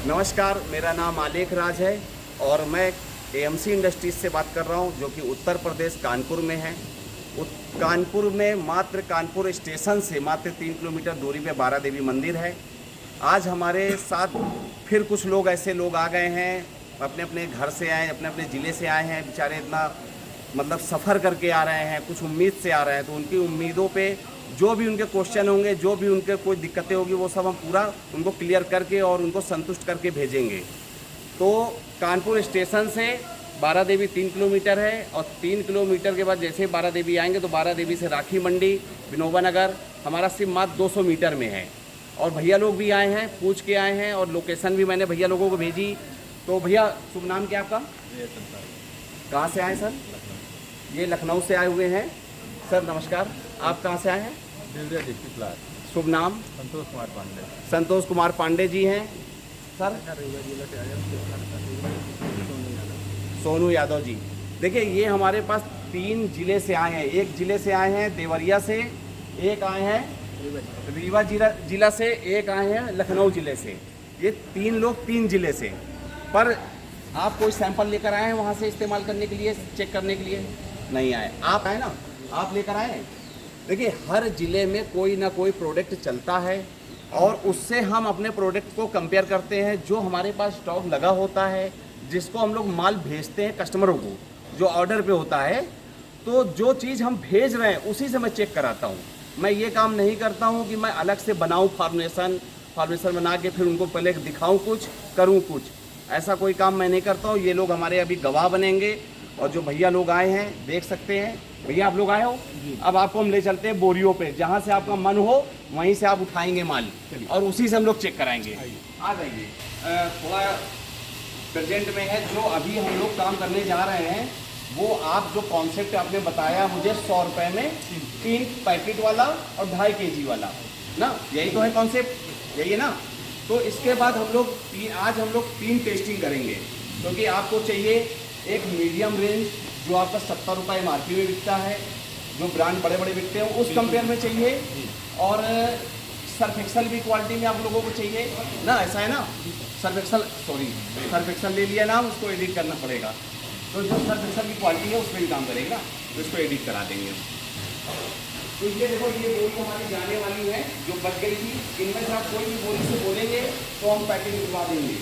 नमस्कार, मेरा नाम आलेख राज है और मैं एएमसी इंडस्ट्रीज से बात कर रहा हूं, जो कि उत्तर प्रदेश कानपुर में है। कानपुर में मात्र कानपुर स्टेशन से मात्र 3 किलोमीटर दूरी पे बारा देवी मंदिर है। आज हमारे साथ फिर कुछ लोग ऐसे लोग आ गए हैं, अपने अपने घर से आए, अपने अपने ज़िले से आए हैं। बेचारे इतना मतलब सफ़र करके आ रहे हैं, कुछ उम्मीद से आ रहे हैं, तो उनकी उम्मीदों पे जो भी उनके क्वेश्चन होंगे, जो भी उनके कोई दिक्कतें होगी, वो सब हम पूरा उनको क्लियर करके और उनको संतुष्ट करके भेजेंगे। तो कानपुर स्टेशन से बारा देवी 3 किलोमीटर है और 3 किलोमीटर के बाद जैसे बारा देवी आएंगे तो बारा देवी से राखी मंडी, विनोबा नगर हमारा सिर्फ मात्र 200 मीटर में है। और भैया लोग भी आए हैं, पूछ के आए हैं और लोकेशन भी मैंने भैया लोगों को भेजी। तो भैया शुभ नाम क्या आपका? कहाँ से आए सर? ये लखनऊ से आए हुए हैं। सर नमस्कार, आप कहाँ से आए हैं? शुभ नाम? संतोष कुमार पांडे। संतोष कुमार पांडे जी हैं। सर? सोनू यादव जी। देखिए, ये हमारे पास 3 जिले से आए हैं। एक जिले से आए हैं देवरिया से, एक आए हैं रीवा जिला से, एक आए हैं लखनऊ जिले से। ये 3 लोग 3 जिले से। पर आप कोई सैंपल लेकर आए हैं वहाँ से इस्तेमाल करने के लिए, चेक करने के लिए? नहीं आए। आप आए ना, आप लेकर आए। देखिए, हर ज़िले में कोई ना कोई प्रोडक्ट चलता है और उससे हम अपने प्रोडक्ट को कंपेयर करते हैं। जो हमारे पास स्टॉक लगा होता है, जिसको हम लोग माल भेजते हैं कस्टमरों को, जो ऑर्डर पे होता है, तो जो चीज़ हम भेज रहे हैं उसी से मैं चेक कराता हूँ। मैं ये काम नहीं करता हूँ कि मैं अलग से बनाऊँ फॉर्मेशन बना के फिर उनको पहले दिखाऊँ कुछ, करूँ कुछ। ऐसा कोई काम मैं नहीं करता हूँ। ये लोग हमारे अभी गवाह बनेंगे। और जो भैया लोग आए हैं, देख सकते हैं। भैया आप लोग आए हो, अब आपको हम ले चलते हैं बोरियों पे, जहाँ से आपका मन हो वहीं से आप उठाएंगे माल और उसी से हम लोग चेक कराएंगे। आ जाइए। थोड़ा प्रेजेंट में है जो अभी हम लोग काम करने जा रहे हैं, वो आप जो कॉन्सेप्ट आपने बताया मुझे 100 रुपये में 3 पैकेट वाला और 2.5 kg वाला ना, यही तो है कॉन्सेप्ट, यही है ना। तो इसके बाद आज हम लोग 3 टेस्टिंग करेंगे, क्योंकि आपको चाहिए एक मीडियम रेंज जो आपका 70 रुपये MRP में बिकता है, जो ब्रांड बड़े बड़े बिकते हैं उस कंपेयर में चाहिए, और सर्फ एक्सल भी क्वालिटी में आप लोगों को चाहिए ना, ऐसा है ना। सर्फ एक्सल ले लिया ना, उसको एडिट करना पड़ेगा। तो जो सर्फ एक्सल की क्वालिटी है उसमें भी काम करेगा, तो इसको एडिट करा देंगे। तो ये देखो, ये बोली हमारी जाने वाली है जो बच गई थी। इनमें से आप कोई भी बोली से बोलेंगे तो हम पैकिंग करवा देंगे।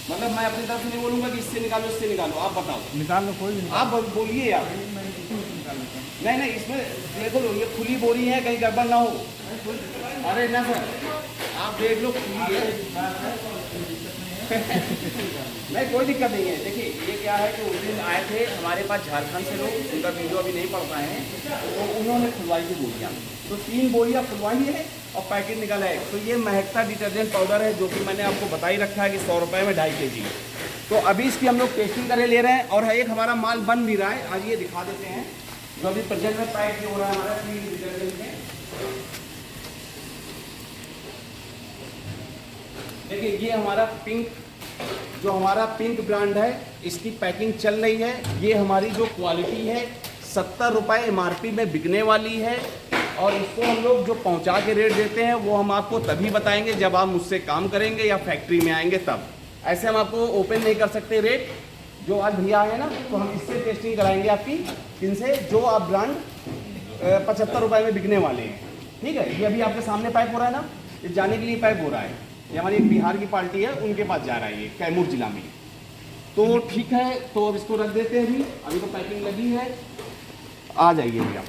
मतलब मैं अपनी तरफ से नहीं बोलूँगा कि इससे निकालो इससे निकालो, आप बताओ। निकाल लो, कोई नहीं। आप बोलिए यार। नहीं, इसमें देखो लो, ये खुली बोरी है, कहीं गड़बड़ ना हो। अरे ना सर, आप देख लो, खुली है। नहीं, कोई दिक्कत नहीं है। देखिए, ये क्या है कि उस दिन आए थे हमारे पास झारखंड से लोग, उनका वीडियो अभी नहीं पड़ पाए हैं, तो उन्होंने खुलवाई थी बोरियाँ। तो 3 बोरियाँ खुलवाई है और पैकेट निकाला है। तो ये महकता डिटर्जेंट पाउडर है, जो कि मैंने आपको बता ही रखा है कि 100 रुपये में 2.5 kg। तो अभी इसकी हम लोग टेस्टिंग करे ले रहे हैं और एक हमारा माल बन भी रहा है। आज ये दिखा देते हैं जो अभी प्रेजेंट में पैक हो रहा है हमारा 3 डिटर्जेंट में। देखिए, ये हमारा पिंक ब्रांड है, इसकी पैकिंग चल रही है। ये हमारी जो क्वालिटी है 70 रुपये MRP में बिकने वाली है, और इसको हम लोग जो पहुंचा के रेट देते हैं वो हम आपको तभी बताएंगे जब आप मुझसे काम करेंगे या फैक्ट्री में आएंगे तब। ऐसे हम आपको ओपन नहीं कर सकते रेट। जो आज भैया आए ना, तो हम इससे टेस्टिंग कराएंगे आपकी, इनसे जो आप ब्रांड 75 रुपये में बिकने वाले हैं। ठीक है, ये अभी आपके सामने पैक हो रहा है ना, ये जाने के लिए पैक हो रहा है। ये हमारी एक बिहार की पार्टी है, उनके पास जा रहा है ये कैमूर जिला में। तो ठीक है, तो अब इसको रख देते हैं। अभी तो पैकिंग लगी है। आ जाइए भैया।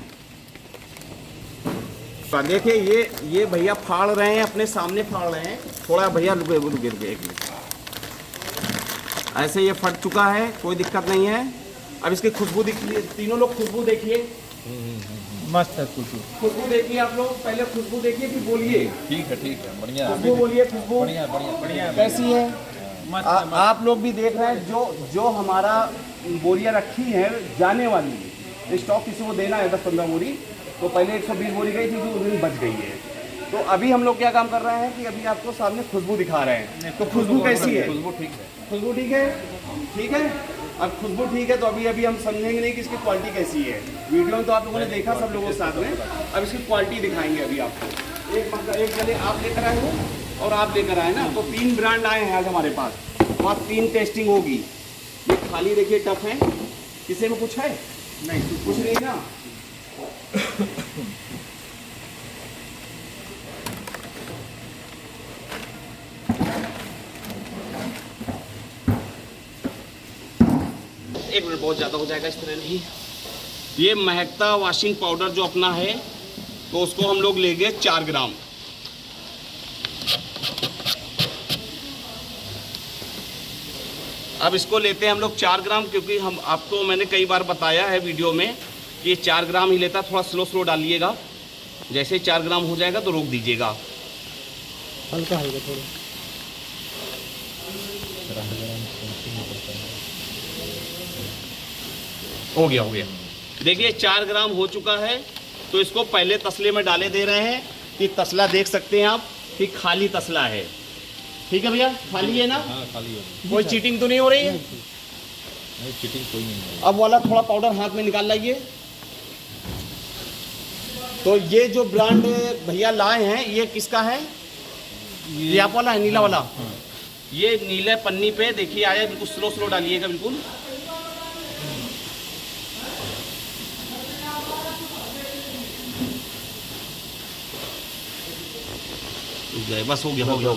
देखिए, ये भैया फाड़ रहे हैं, अपने सामने फाड़ रहे हैं। थोड़ा भैया रुके एक मिनट। ऐसे ये फट चुका है, कोई दिक्कत नहीं है। अब इसकी खुशबू देखिए, तीनों लोग खुशबू देखिए। मस्त है खुशबू देखिए आप लोग, पहले खुशबू देखिए फिर बोलिए। ठीक है, बढ़िया। खुशबू बोलिए, खुशबू बढ़िया कैसी है? आप लोग भी देख रहे हैं जो हमारा बोरियां रखी है जाने वाली, स्टॉक किसी को देना है 10-15 बोरी, तो पहले 120 बोरी गई थी जो उस दिन बच गई है। तो अभी हम लोग क्या काम कर रहे हैं कि अभी आपको सामने खुशबू दिखा रहे हैं। तो खुशबू कैसी है? खुशबू ठीक है। खुशबू ठीक है, ठीक है। अब खुशबू ठीक है तो अभी हम समझेंगे नहीं कि इसकी क्वालिटी कैसी है। वीडियो में तो आप लोगों ने देखा सब लोगों के साथ में, अब इसकी क्वालिटी दिखाएंगे अभी आपको। एक जले आप लेकर आए हो, और आप लेकर आए ना, तो 3 ब्रांड आए हैं आज हमारे पास, वहाँ 3 टेस्टिंग होगी। ये खाली देखिए टफ है, किसी में कुछ है नहीं, कुछ नहीं ना। एक मिनट, बहुत ज़्यादा हो जाएगा, इस तरह नहीं। ये महकता वॉशिंग पाउडर जो अपना है, तो उसको हम लोग लेंगे 4 ग्राम। अब इसको लेते हैं हम लोग 4 ग्राम, क्योंकि हम आपको मैंने कई बार बताया है वीडियो में कि ये 4 ग्राम ही लेता। थोड़ा स्लो डालिएगा, जैसे ही 4 ग्राम हो जाएगा तो रोक दीजिएगा। हल्का हल्का थोड़ा। हो गया देखिए 4 ग्राम हो चुका है। तो इसको पहले तसले में डाले दे रहे हैं कि तसला देख सकते हैं आप कि खाली तसला है। ठीक है भैया, खाली है ना? हाँ, खाली है। कोई चीटिंग तो नहीं हो रही है? नहीं, चीटिंग कोई नहीं है। अब वाला थोड़ा पाउडर हाथ में निकाल लाइए। तो ये जो ब्रांड भैया लाए हैं, ये किसका है? ये आप वाला है, नीला वाला। हाँ। ये नीले पन्नी पे देखिए आया, बिल्कुल स्लो डालिएगा बिल्कुल। बस हो गया।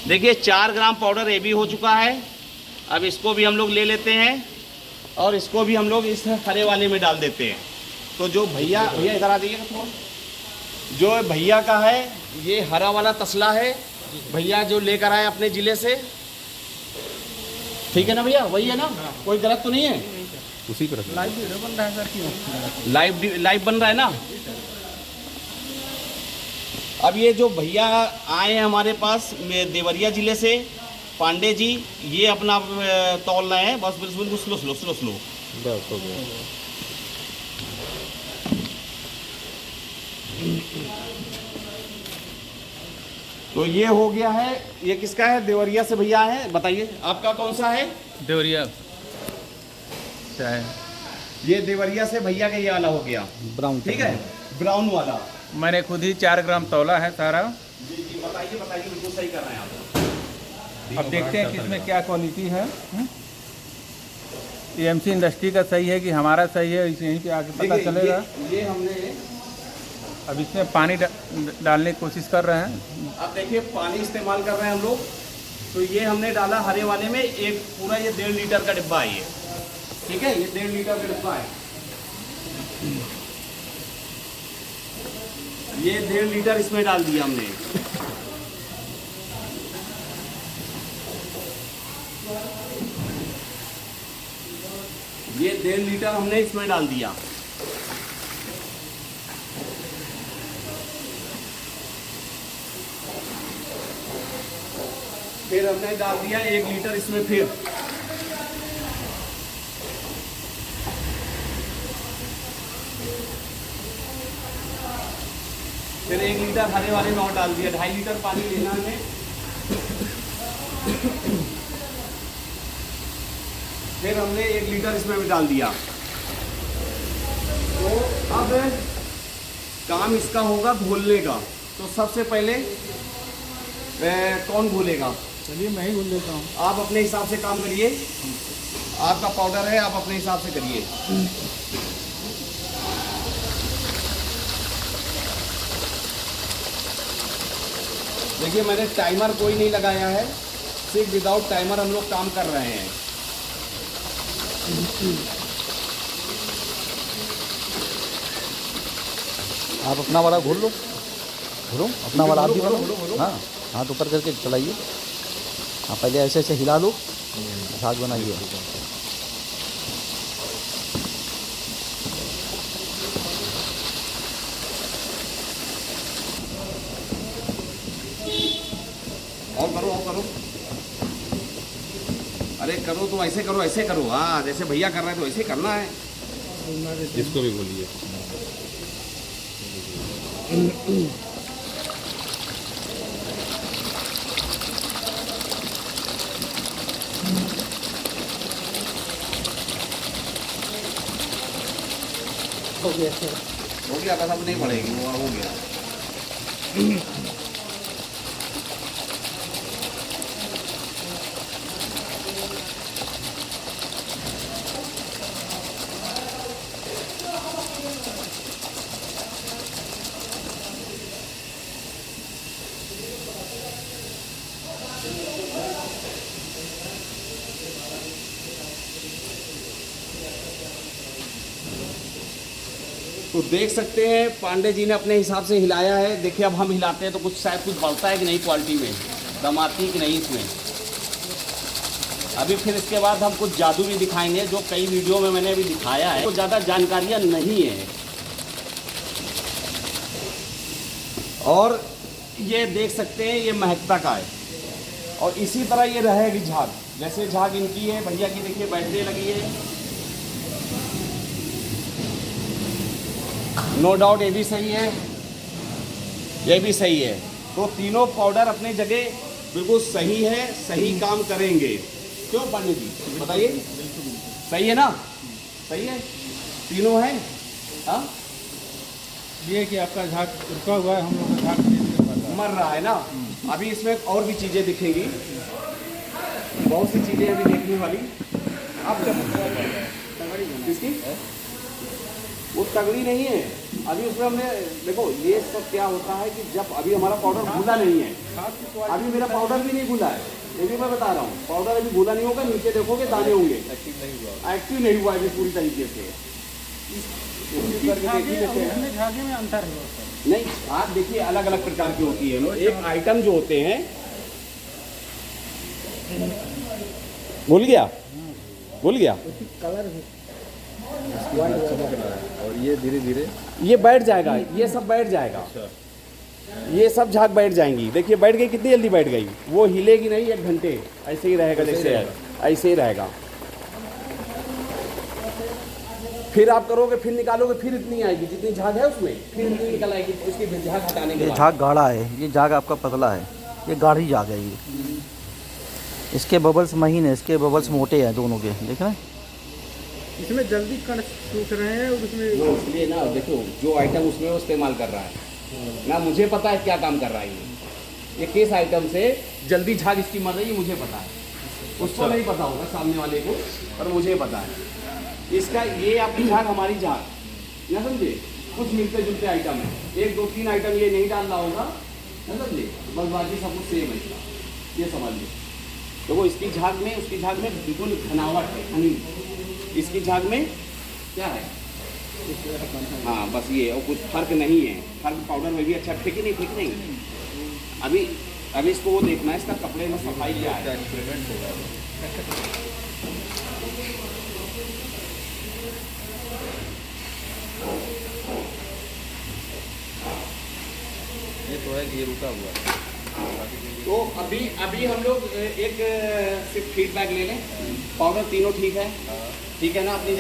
देखिए 4 ग्राम पाउडर ये भी हो चुका है। अब इसको भी हम लोग ले लेते हैं और इसको भी हम लोग इस हरे वाले में डाल देते हैं। तो जो भैया इधर आ जाइएगा थोड़ा, जो भैया का है ये हरा वाला तसला है, भैया जो लेकर आए अपने ज़िले से। ठीक है ना भैया, वही है ना? कोई गलत तो नहीं है? उसी पर लाइव वीडियो बन रहा है सर, क्यों? लाइव बन रहा है ना। अब ये जो भैया आए हैं हमारे पास देवरिया ज़िले से, पांडे जी, ये अपना तौल रहे हैं। बस बिल्कुल स्लो। बस हो गया। तो ये हो गया है। ये किसका है? देवरिया से भैया है। बताइए आपका कौन सा है? देवरिया चाय। ये देवरिया से भैया का ये वाला हो गया ब्राउन। ठीक है, ब्राउन वाला। मैंने खुद ही 4 ग्राम तौला है सारा। जी बताइए, बिल्कुल सही कर रहे हैं आप। अब देखते हैं किसमें क्या क्वालिटी है। एएमसी इंडस्ट्री का सही है कि हमारा सही है, इसे यहीं पे आके पता देखिए, चलेगा। ये हमने अब इसमें पानी डालने की कोशिश कर रहे हैं। अब देखिए पानी इस्तेमाल कर रहे हैं हम लोग। तो ये हमने डाला हरे वाले में, एक पूरा ये 1.5 लीटर का डिब्बा है ये। ठीक है, ये 1.5 लीटर का डिब्बा है। ये 1.5 लीटर इसमें डाल दिया हमने। ये 1.5 लीटर हमने इसमें डाल दिया। फिर हमने डाल दिया 1 लीटर इसमें। फिर 1 लीटर हरे वाले में और डाल दिया। 2.5 लीटर पानी लेना है। फिर हमने 1 लीटर इसमें भी डाल दिया। तो अब काम इसका होगा घोलने का। तो सबसे पहले कौन घोलेगा? चलिए मैं ही बोल देता हूँ। आप अपने हिसाब से काम करिए। आपका पाउडर है, आप अपने हिसाब से करिए। देखिए मैंने टाइमर कोई नहीं लगाया है, सिर्फ विदाउट टाइमर हम लोग काम कर रहे हैं। आप अपना वाला घोल लो, अपना वाला आप भी घोलो। हाँ, हाथ ऊपर करके चलाइए। हाँ, पहले ऐसे ऐसे हिला लो, साग बनाइए। और करो। अरे करो तो ऐसे करो। हाँ, जैसे भैया कर रहे हैं तो ऐसे करना है। इसको भी बोलिए। हो गया, कसम नहीं पड़ेगी, वो हो गया। तो देख सकते हैं पांडे जी ने अपने हिसाब से हिलाया है। देखिए अब हम हिलाते हैं तो कुछ शायद कुछ बढ़ता है कि नहीं, क्वालिटी में दम आती कि नहीं इसमें। अभी फिर इसके बाद हम कुछ जादू भी दिखाएंगे जो कई वीडियो में मैंने अभी दिखाया है, तो ज़्यादा जानकारियाँ नहीं है। और ये देख सकते हैं ये महकता का है और इसी तरह ये रहेगी झाग, जैसे झाग इनकी है भैया की, देखिए बैटरी लगी है। नो डाउट ये भी सही है, ये भी सही है। तो तीनों पाउडर अपनी जगह बिल्कुल सही है, सही काम करेंगे। क्यों पांडे जी बताइए, सही है ना? सही है, तीनों हैं। हाँ ये कि आपका झाग रुका हुआ है, हम लोग का झाग मर रहा है ना। अभी इसमें और भी चीज़ें दिखेंगी, बहुत सी चीज़ें अभी देखने वाली। अब जब इसकी वो तगड़ी नहीं है अभी उसमें हमने देखो ये सब क्या होता है कि जब अभी हमारा पाउडर घुला नहीं है, अभी मेरा पाउडर भी नहीं घुला है, ये भी मैं बता रहा हूँ। पाउडर अभी घुला नहीं होगा, नीचे देखोगे दाने होंगे, एक्टिव नहीं हुआ अभी पूरी तरीके से। झागे में अंतर है नहीं, आप देखिए अलग अलग प्रकार की होती है। एक आइटम जो होते हैं, भूल गया कलर और ये धीरे धीरे ये बैठ जाएगा, ये सब बैठ जाएगा, ये सब झाग बैठ जाएंगी। देखिए बैठ गई, कितनी जल्दी बैठ गई, वो हिलेगी नहीं 1 घंटे, ऐसे ही रहेगा जैसे ऐसे ही रहेगा। फिर आप करोगे, फिर निकालोगे, फिर इतनी आएगी जितनी झाग है उसमें, फिर इतनी निकल आएगी उसकी झाग हटाने के बाद। झाग गाढ़ा है, ये झाग आपका पतला है, ये गाढ़ी झाग है। ये इसके बबल्स महीन है, इसके बबल्स मोटे हैं दोनों के, देख रहे हैं। इसमें जल्दी कण सूख रहे हैं और उसमें वो इसलिए ना देखो जो आइटम उसमें वो इस्तेमाल कर रहा है ना, मुझे पता है क्या काम कर रहा है ये किस आइटम से जल्दी झाग इसकी मर रही है मुझे पता है, उसको नहीं पता होगा सामने वाले को, पर मुझे पता है। इसका ये आपकी झाग हमारी झाग ना, समझे? कुछ मिलते जुलते आइटम है, 1 2 3 आइटम ये नहीं डालना होगा ना, समझे? बस बाकी सब कुछ सेम है इसका, ये समझ लो। तो वो इसकी झाग में उसकी झाग में बिल्कुल घनावट है, घनी। इसकी झाग में क्या है? हाँ बस ये, और कुछ फर्क नहीं है। फर्क पाउडर में भी अच्छा ठीक नहीं। अभी इसको वो देखना है, इसका कपड़े में सफाई क्या है। ये तो है कि ये रुका हुआ है। तो अभी हम लोग एक सिर्फ फीडबैक ले लें। पाउडर तीनों ठीक है ना, अपनी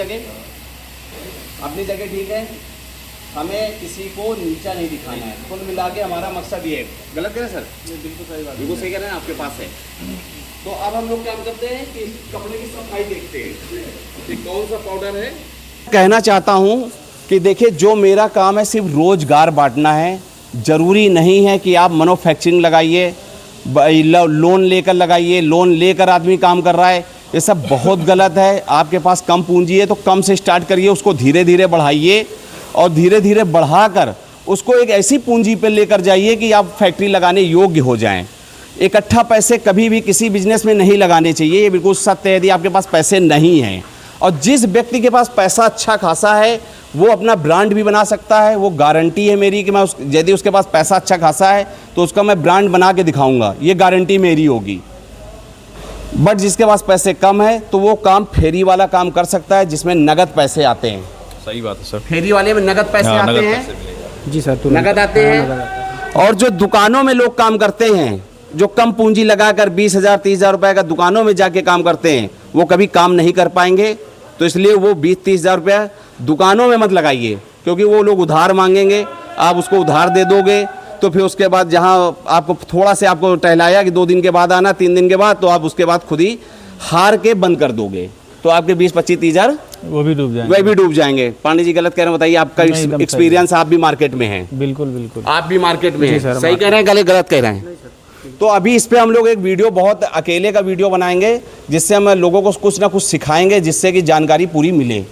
जगह ठीक है। हमें किसी को नीचा नहीं दिखाना है, कुल मिला के हमारा मकसद ये है। गलत कह रहे हैं सर? बिल्कुल सही बात, बिल्कुल सही कह रहे हैं, आपके पास है। तो अब हम लोग क्या करते हैं कि कपड़े की सफाई देखते हैं कि कौन सा पाउडर है। कहना चाहता हूँ कि देखिए जो मेरा काम है सिर्फ रोजगार बांटना है। ज़रूरी नहीं है कि आप मैन्युफैक्चरिंग लगाइए, लोन लेकर लगाइए, लोन लेकर आदमी काम कर रहा है, ये सब बहुत गलत है। आपके पास कम पूंजी है तो कम से स्टार्ट करिए, उसको धीरे धीरे बढ़ाइए और धीरे धीरे बढ़ाकर उसको एक ऐसी पूंजी पे लेकर जाइए कि आप फैक्ट्री लगाने योग्य हो जाएं। इकट्ठा पैसे कभी भी किसी बिजनेस में नहीं लगाने चाहिए, ये बिल्कुल सत्य है। यदि आपके पास पैसे नहीं हैं और जिस व्यक्ति के पास पैसा अच्छा खासा है वो अपना ब्रांड भी बना सकता है, वो गारंटी है मेरी कि मैं यदि उसके पास पैसा अच्छा खासा है तो उसका मैं ब्रांड बना के दिखाऊंगा, ये गारंटी मेरी होगी। बट जिसके पास पैसे कम है तो वो काम फेरी वाला काम कर सकता है जिसमें नगद पैसे आते हैं। सही बात है सर। फेरी वाले में नगद पैसे आते हैं, जी सर, नगद आते हैं। और जो दुकानों में लोग काम करते हैं, जो कम पूंजी लगाकर 20,000 30,000 रुपए का दुकानों में जाके काम करते हैं, वो कभी काम नहीं कर पाएंगे। तो इसलिए वो 20-30,000 रुपया दुकानों में मत लगाइए, क्योंकि वो लोग उधार मांगेंगे, आप उसको उधार दे दोगे तो फिर उसके बाद जहाँ आपको थोड़ा से आपको टहलाया कि 2 दिन के बाद आना, 3 दिन के बाद, तो आप उसके बाद खुद ही हार के बंद कर दोगे, तो आपके 20-25-30,000 वो भी डूब जाएंगे। वह भी डूब जाएंगे। पांडे जी गलत कह रहे हैं, बताइए आपका एक्सपीरियंस, आप भी मार्केट में हैं। बिल्कुल आप भी मार्केट में हैं, सही कह रहे हैं गलत कह रहे हैं? तो अभी इस पे हम लोग एक वीडियो, बहुत अकेले का वीडियो बनाएंगे जिससे हम लोगों को कुछ ना कुछ सिखाएंगे, जिससे कि जानकारी पूरी मिले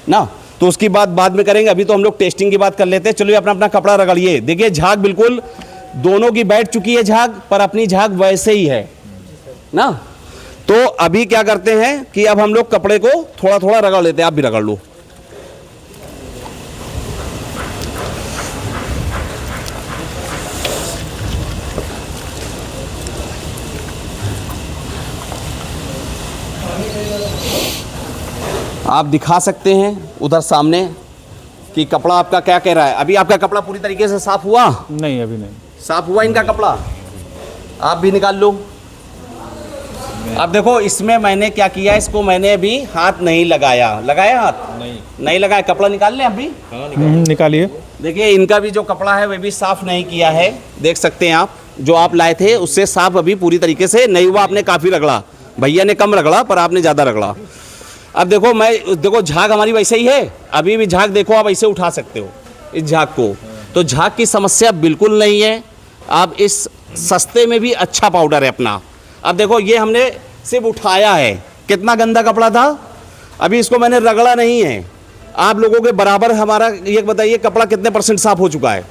ना। तो उसकी बात बाद में करेंगे, अभी तो हम लोग टेस्टिंग की बात कर लेते हैं। चलिए अपना अपना कपड़ा रगड़िए। देखिए झाग बिल्कुल दोनों की बैठ चुकी है झाग, पर अपनी झाग वैसे ही है ना। तो अभी क्या करते हैं कि अब हम लोग कपड़े को थोड़ा थोड़ा रगड़ लेते हैं, आप भी रगड़ लो। आप दिखा सकते हैं उधर सामने कि कपड़ा आपका क्या कह रहा है। अभी आपका कपड़ा पूरी तरीके से साफ हुआ? नहीं अभी नहीं। साफ हुआ इनका कपड़ा? आप भी निकाल लो। अब देखो इसमें मैंने क्या किया, इसको मैंने अभी हाथ नहीं लगाया। लगाया हाथ? नहीं लगाया। कपड़ा निकाल लें अभी? निकालिए। देखिए इनका भी जो कपड़ा है वह भी साफ नहीं किया है, देख सकते हैं आप। जो आप लाए थे उससे साफ अभी पूरी तरीके से नहीं हुआ। आपने काफ़ी रगड़ा, भैया ने कम रगड़ा पर आपने ज़्यादा रगड़ा। अब देखो देखो झाग हमारी वैसे ही है, अभी भी झाग देखो आप ऐसे उठा सकते हो इस झाग को। तो झाग की समस्या बिल्कुल नहीं है। आप इस सस्ते में भी अच्छा पाउडर है अपना। अब देखो ये हमने सिर्फ उठाया है, कितना गंदा कपड़ा था, अभी इसको मैंने रगड़ा नहीं है। आप लोगों के बराबर हमारा ये बताइए कपड़ा कितने % साफ हो चुका है।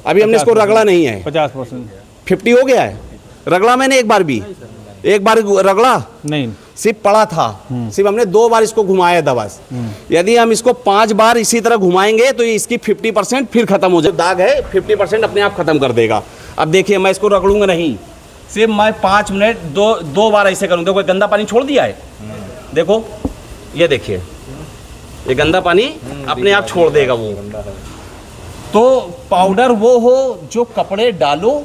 अभी हमने इसको रगड़ा नहीं है। 50%। 50 हो गया है। रगड़ा मैंने एक बार भी? एक बार रगड़ा नहीं, सिर्फ पड़ा था, सिर्फ हमने 2 बार इसको घुमाया था बस। यदि हम इसको 5 बार इसी तरह घुमाएंगे तो ये इसकी 50% फिर खत्म हो जाए। दाग है 50% अपने आप खत्म कर देगा। अब देखिए मैं इसको रगड़ूंगा नहीं, सिर्फ मैं 5 मिनट दो बार ऐसे करूँगा। देखो गंदा पानी छोड़ दिया है, देखो ये देखिए ये गंदा पानी अपने आप छोड़ देगा वो। तो पाउडर वो हो जो कपड़े डालो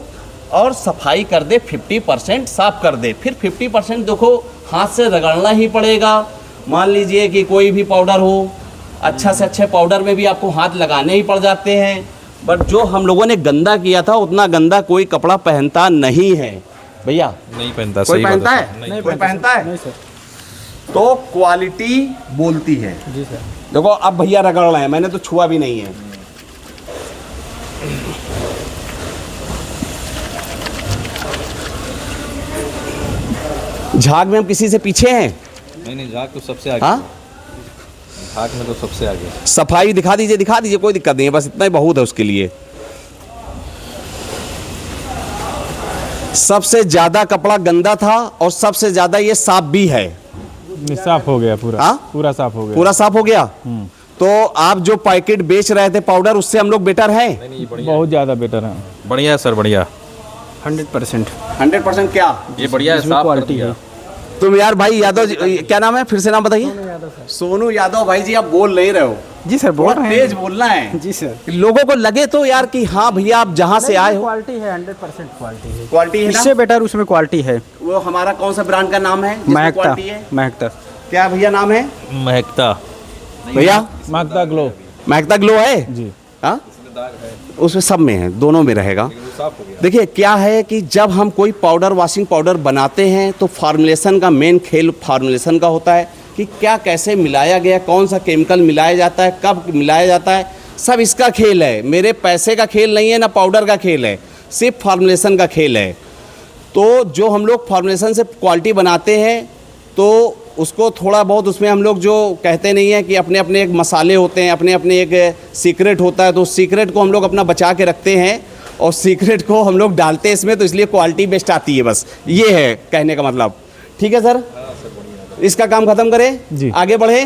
और सफाई कर दे, 50% साफ कर दे। फिर 50% देखो हाथ से रगड़ना ही पड़ेगा। मान लीजिए कि कोई भी पाउडर हो, अच्छा से अच्छे पाउडर में भी आपको हाथ लगाने ही पड़ जाते हैं। बट जो हम लोगों ने गंदा किया था उतना गंदा कोई कपड़ा पहनता नहीं है भैया। नहीं पहनता। कोई सही बात पहनता है है? सर। नहीं कोई पहनता है? नहीं सर। तो क्वालिटी बोलती है। जी सर। देखो अब भैया रगड़ रहे हैं, मैंने तो छुआ भी नहीं है। झाग में हम किसी से पीछे हैं? नहीं झाग तो सबसे आगे। हाँ झाग में तो सबसे आगे। सफाई दिखा दीजिए, कोई दिक्कत नहीं है, बस इतना ही बहुत है उसके लिए। सबसे ज्यादा कपड़ा गंदा था और सबसे ज्यादा ये साफ भी है। साफ हो गया पूरा। हाँ? पूरा साफ हो गया। पूरा साफ हो गया। तो आप जो पैकेट बेच रहे थे पाउडर उससे हम लोग बेटर हैं? बहुत ज़्यादा बेटर है। बढ़िया है सर, बढ़िया। 100%। 100% क्या? ये बढ़िया है, साफ क्वालिटी है। तुम यार भाई यादव जी, क्या नाम है फिर से नाम बताइए? सोनू यादव। भाई जी आप बोल नहीं रहे हो। जी सर बोल रहे हैं। तेज बोलना है जी सर। लोगों को लगे तो यार कि हाँ भैया आप जहाँ से आए हो। क्वालिटी है, 100% क्वालिटी है। क्वालिटी है ना? इससे बेटर उसमें क्वालिटी है। वो हमारा कौन सा ब्रांड का नाम है जिसमें महकता। क्वालिटी है? महकता। क्या भैया नाम है महकता। भैया? महकता ग्लो। महकता ग्लो है जी। हाँ उसमें सब में है, दोनों में रहेगा। देखिए क्या है कि जब हम कोई पाउडर वॉशिंग पाउडर बनाते हैं तो फार्मुलेशन का मेन खेल फार्मुलेशन का होता है कि क्या कैसे मिलाया गया, कौन सा केमिकल मिलाया जाता है, कब मिलाया जाता है, सब इसका खेल है। मेरे पैसे का खेल नहीं है ना पाउडर का खेल है, सिर्फ फार्मुलेशन का खेल है। तो जो हम लोग फार्मुलेशन से क्वालिटी बनाते हैं तो उसको थोड़ा बहुत उसमें हम लोग जो कहते नहीं है कि अपने अपने एक मसाले होते हैं, अपने अपने एक सीक्रेट होता है, तो उस सीक्रेट को हम लोग अपना बचा के रखते हैं और सीक्रेट को हम लोग डालते हैं इसमें, तो इसलिए क्वालिटी बेस्ट आती है। बस ये है कहने का मतलब। ठीक है सर, इसका काम खत्म करें जी। आगे बढ़े।